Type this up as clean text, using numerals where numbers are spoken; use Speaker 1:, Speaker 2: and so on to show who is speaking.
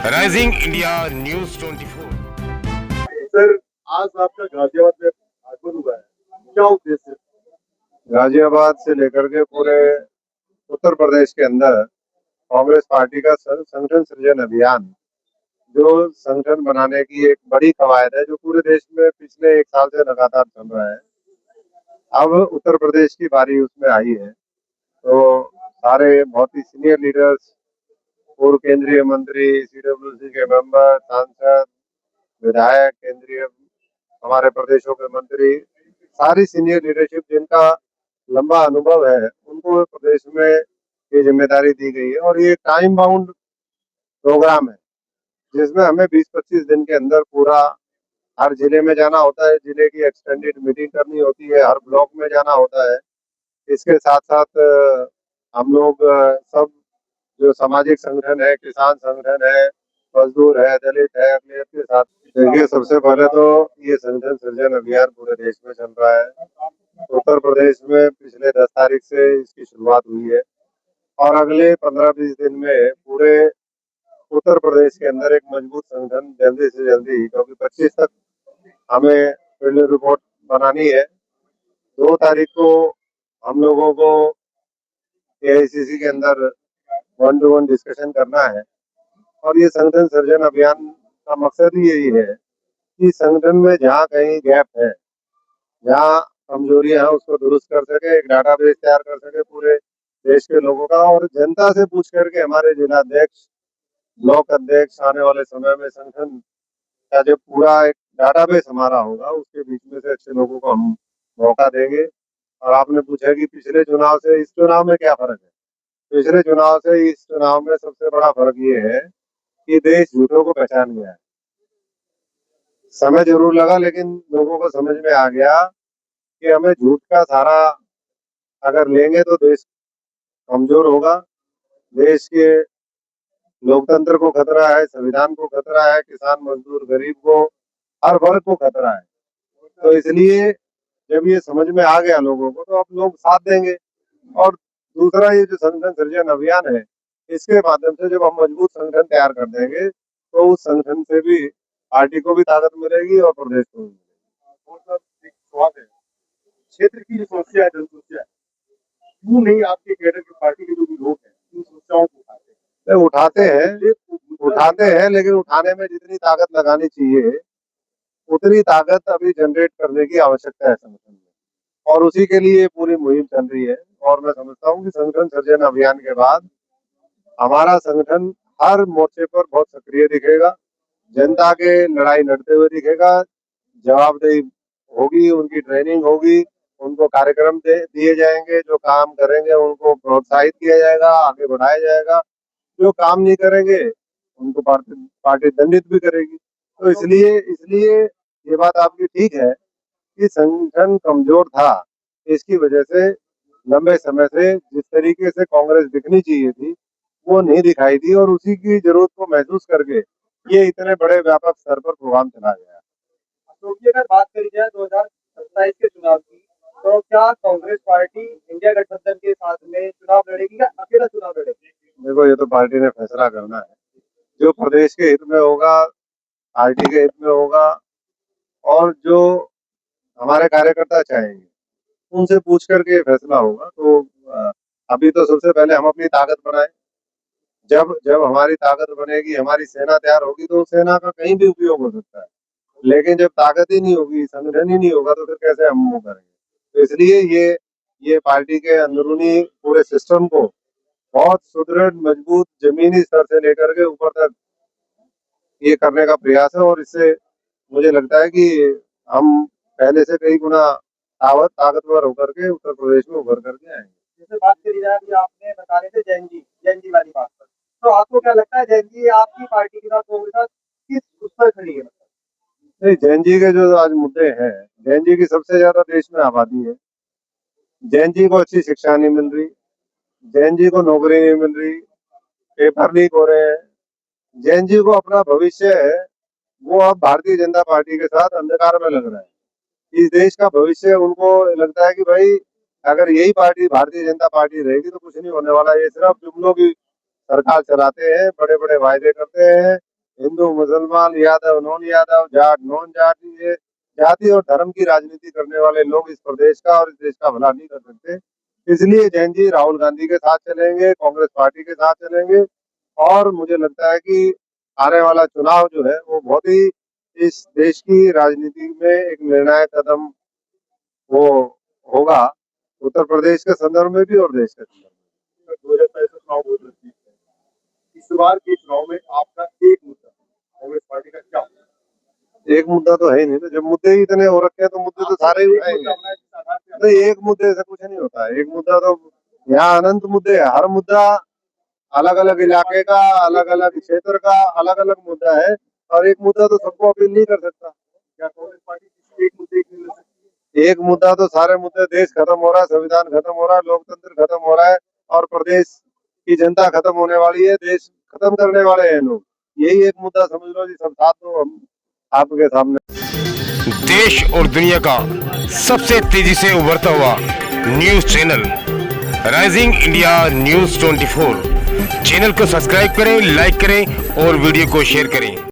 Speaker 1: Rising India news 24।
Speaker 2: Sir, आज आपका गाजियाबाद में आगमन हुआ है, क्या उद्देश्य है?
Speaker 3: गाजियाबाद से लेकर के पूरे उत्तर प्रदेश के अंदर कांग्रेस पार्टी का संगठन सृजन अभियान, जो संगठन बनाने की एक बड़ी कवायद है, जो पूरे देश में पिछले एक साल से लगातार चल रहा है। अब उत्तर प्रदेश की बारी उसमें आई है, तो सारे बहुत ही सीनियर लीडर्स, पूर्व केंद्रीय मंत्री, सीडब्ल्यूसी के मेंबर, सांसद, विधायक, केंद्रीय हमारे प्रदेशों के मंत्री, सारी सीनियर लीडरशिप जिनका लंबा अनुभव है, उनको प्रदेश में ये जिम्मेदारी दी गई है। और ये टाइम बाउंड प्रोग्राम है, जिसमें हमें 20-25 दिन के अंदर पूरा हर जिले में जाना होता है, जिले की एक्सटेंडेड मीटिंग करनी होती है, हर ब्लॉक में जाना होता है। इसके साथ साथ हम लोग सब जो सामाजिक संगठन है, किसान संगठन है, मजदूर है, दलित है, अकलियत के साथ, देखिए सबसे पहले तो ये संगठन सृजन अभियान पूरे देश में चल रहा है। उत्तर प्रदेश में पिछले 10 तारीख से इसकी शुरुआत हुई है और अगले 15-20 दिन में पूरे उत्तर प्रदेश के अंदर एक मजबूत संगठन जल्दी से जल्दी, क्योंकि 25 तक हमें फील्ड रिपोर्ट बनानी है। 2 तारीख को हम लोगों को एआईसीसी के अंदर 1-to-1 डिस्कशन करना है। और ये संगठन सृजन अभियान का मकसद ही यही है कि संगठन में जहाँ कहीं गैप है, जहाँ कमजोरियां हैं, उसको दुरुस्त कर सके, एक डाटाबेस तैयार कर सके पूरे देश के लोगों का, और जनता से पूछ करके हमारे जिलाध्यक्ष, ब्लॉक अध्यक्ष आने वाले समय में संगठन का जो पूरा एक डाटाबेस हमारा होगा, उसके बीच में से अच्छे लोगों को हम मौका देंगे। और आपने पूछा कि पिछले चुनाव से इस चुनाव में क्या फर्क है। पिछले चुनाव से इस चुनाव में सबसे बड़ा फर्क ये है कि देश झूठों को पहचान गया है। समय जरूर लगा, लेकिन लोगों को समझ में आ गया कि हमें झूठ का सहारा अगर लेंगे तो देश कमजोर होगा, देश के लोकतंत्र को खतरा है, संविधान को खतरा है, किसान, मजदूर, गरीब को, हर वर्ग को खतरा है। तो इसलिए जब ये समझ में आ गया लोगों को, तो अब लोग साथ देंगे। और दूसरा, ये जो संगठन सृजन अभियान है, इसके माध्यम से जब हम मजबूत संगठन तैयार कर देंगे, तो उस संगठन से भी पार्टी को भी ताकत मिलेगी और प्रदेश को भी मिलेगी।
Speaker 2: और सर, एक सवाल है, क्षेत्र की जो समस्या है, जन समस्या है, क्यों नहीं आपके कैडर की पार्टी के जो भी लोग हैं इन समस्याओं को उठाते हैं?
Speaker 3: उठाते हैं, लेकिन उठाने में जितनी ताकत लगानी चाहिए, उतनी ताकत अभी जनरेट करने की आवश्यकता है संगठन में, और उसी के लिए पूरी मुहिम चल रही है। और मैं समझता हूँ कि संगठन सृजन अभियान के बाद हमारा संगठन हर मोर्चे पर बहुत सक्रिय दिखेगा, जनता के लड़ाई लड़ते हुए दिखेगा, जवाबदेही होगी, उनकी ट्रेनिंग होगी, उनको कार्यक्रम दिए जाएंगे, जो काम करेंगे उनको प्रोत्साहित किया जाएगा, आगे बढ़ाया जाएगा, जो काम नहीं करेंगे उनको पार्टी दंडित भी करेगी। तो इसलिए इसलिए ये बात आपकी ठीक है कि संगठन कमजोर था, इसकी वजह से लंबे समय से जिस तरीके से कांग्रेस दिखनी चाहिए थी, वो नहीं दिखाई दी, और उसी की जरूरत को महसूस करके ये इतने बड़े व्यापक स्तर पर प्रोग्राम चला गया।
Speaker 2: तो ये अगर बात करी जाए 2027 के चुनाव की, तो क्या कांग्रेस पार्टी इंडिया गठबंधन के साथ में चुनाव लड़ेगी या अकेला चुनाव लड़ेगी?
Speaker 3: देखो, ये तो पार्टी ने फैसला करना है, जो प्रदेश के हित में होगा, पार्टी के हित में होगा, और जो हमारे कार्यकर्ता चाहेंगे उनसे पूछ करके ये फैसला होगा। तो अभी तो सबसे पहले हम अपनी ताकत बनाएं। जब जब हमारी ताकत बनेगी, हमारी सेना तैयार होगी, तो सेना का कहीं भी उपयोग हो सकता है। लेकिन जब ताकत ही नहीं होगी, संगठन ही नहीं होगा, तो फिर कैसे हम वो करेंगे। तो इसलिए ये पार्टी के अंदरूनी पूरे सिस्टम को बहुत सुदृढ़, मजबूत, जमीनी स्तर से लेकर के ऊपर तक ये करने का प्रयास है। और इससे मुझे लगता है कि हम पहले से कई गुना ताकतवर होकर के उत्तर प्रदेश में उभर करके आएंगे।
Speaker 2: जैसे बात करी जाए, अभी आपने बता रहे थे जैन जी वाली बात पर, तो आपको क्या लगता है जैन जी आपकी पार्टी के साथ कांग्रेस के साथ किस उस पर खड़ी है?
Speaker 3: नहीं, जैन जी के जो आज मुद्दे हैं, जैन जी की सबसे ज्यादा देश में आबादी है, जैन जी को अच्छी शिक्षा नहीं मिल रही, जैन जी को नौकरी नहीं मिल रही, पेपर लीक हो रहे हैं, जैन जी को अपना भविष्य है वो अब भारतीय जनता पार्टी के साथ अंधकार में लग रहा है। इस देश का भविष्य उनको लगता है कि भाई, अगर यही पार्टी भारतीय जनता पार्टी रहेगी तो कुछ नहीं होने वाला, ये सिर्फ जुमलों की सरकार चलाते हैं, बड़े बड़े वायदे करते हैं, हिंदू मुसलमान, यादव नॉन यादव, जाट नॉन जाट, ये जाति और धर्म की राजनीति करने वाले लोग इस प्रदेश का और इस देश का भला नहीं कर सकते। इसलिए जैन जी राहुल गांधी के साथ चलेंगे, कांग्रेस पार्टी के साथ चलेंगे, और मुझे लगता है कि आने वाला चुनाव जो है वो बहुत ही इस देश की राजनीति में एक निर्णायक कदम वो होगा, उत्तर प्रदेश के संदर्भ में भी और देश के संदर्भ में।
Speaker 2: 2027 चुनाव बहुत नजदीक है। इस बार के चुनाव में आपका एक मुद्दा कांग्रेस पार्टी का क्या होगा?
Speaker 3: एक मुद्दा तो है ही नहीं ना, जब मुद्दे ही इतने हो रखे हैं तो मुद्दे तो सारे ही उठाएंगे। नहीं, एक मुद्दे से कुछ नहीं होता है। एक मुद्दा तो यहाँ अनंत मुद्दे है, हर मुद्दा अलग अलग इलाके का, अलग अलग क्षेत्र का अलग अलग मुद्दा है, और एक मुद्दा तो सबको अपील नहीं कर सकता।
Speaker 2: क्या कांग्रेस पार्टी किसी एक मुद्दे की नहीं ले सकती?
Speaker 3: एक मुद्दा तो सारे मुद्दे, देश खत्म हो रहा है, संविधान खत्म हो रहा है, लोकतंत्र खत्म हो रहा है, और प्रदेश की जनता खत्म होने वाली है, देश खत्म करने वाले हैं लोग। यही एक मुद्दा समझ लो जी, सब साथ तो हम आपके सामने।
Speaker 1: देश और दुनिया का सबसे तेजी से उभरता हुआ news channel rising India news 24 channel को सब्सक्राइब करें, लाइक करें और वीडियो को शेयर करें।